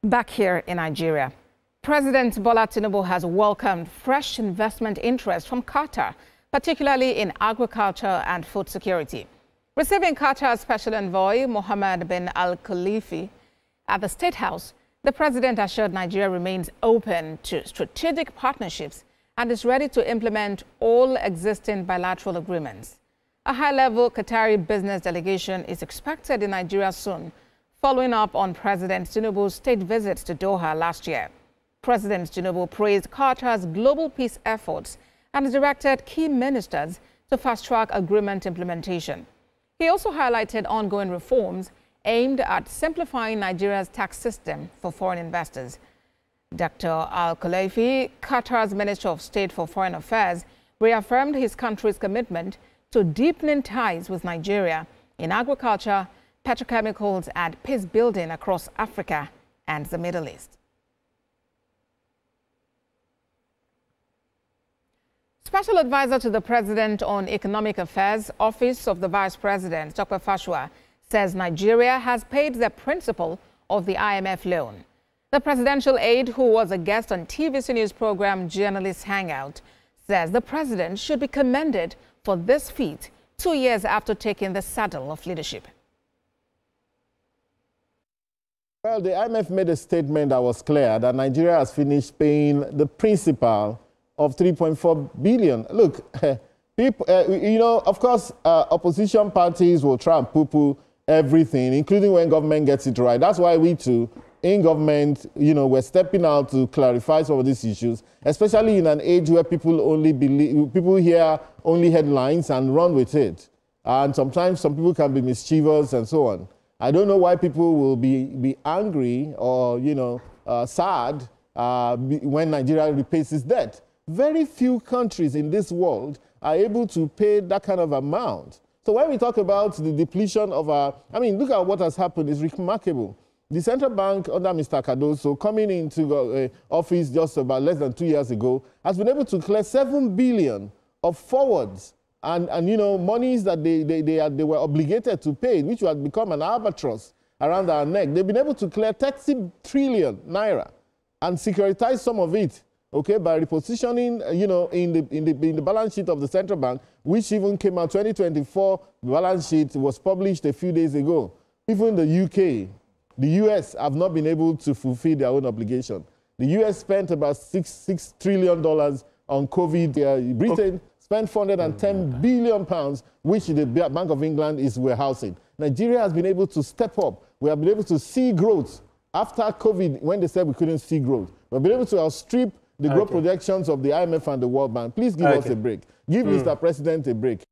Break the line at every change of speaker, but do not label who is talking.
Back here in Nigeria, President Bola Tinubu has welcomed fresh investment interest from Qatar, particularly in agriculture and food security. Receiving Qatar's Special Envoy Mohammed bin Al-Khalifi at the State House, the president assured Nigeria remains open to strategic partnerships and is ready to implement all existing bilateral agreements. A high-level Qatari business delegation is expected in Nigeria soon, following up on President Tinubu's state visit to Doha last year. President Tinubu praised Qatar's global peace efforts and directed key ministers to fast-track agreement implementation. He also highlighted ongoing reforms aimed at simplifying Nigeria's tax system for foreign investors. Dr. Al-Khalifi, Qatar's Minister of State for Foreign Affairs, reaffirmed his country's commitment to deepening ties with Nigeria in agriculture, petrochemicals and peace building across Africa and the Middle East. Special Advisor to the President on Economic Affairs, Office of the Vice President, Dr. Fasua, says Nigeria has paid the principal of the IMF loan. The presidential aide, who was a guest on TVC News program Journalists Hangout, says the president should be commended for this feat 2 years after taking the saddle of leadership.
Well, the IMF made a statement that was clear that Nigeria has finished paying the principal of 3.4 billion. Look, people, of course, opposition parties will try and poo-poo everything, including when government gets it right. That's why we too, in government, we're stepping out to clarify some of these issues, especially in an age where people hear only headlines and run with it. And sometimes some people can be mischievous and so on. I don't know why people will be angry or, sad when Nigeria repays its debt. Very few countries in this world are able to pay that kind of amount. So when we talk about the depletion of look at what has happened. It's remarkable. The central bank under Mr. Cardoso, coming into office just about less than 2 years ago, has been able to clear 7 billion of forwards and monies that they were obligated to pay, which had become an albatross around our neck. They've been able to clear 30 trillion naira and securitize some of it, okay, by repositioning, in the balance sheet of the central bank, which even came out 2024. The balance sheet was published a few days ago. Even in the UK, the US have not been able to fulfill their own obligation. The US spent about $6 trillion on COVID. Britain spent 410 billion pounds, which the Bank of England is warehousing. Nigeria has been able to step up. We have been able to see growth after COVID, when they said we couldn't see growth. We've been able to outstrip the growth projections of the IMF and the World Bank. Please give us a break. Give Mr. President a break.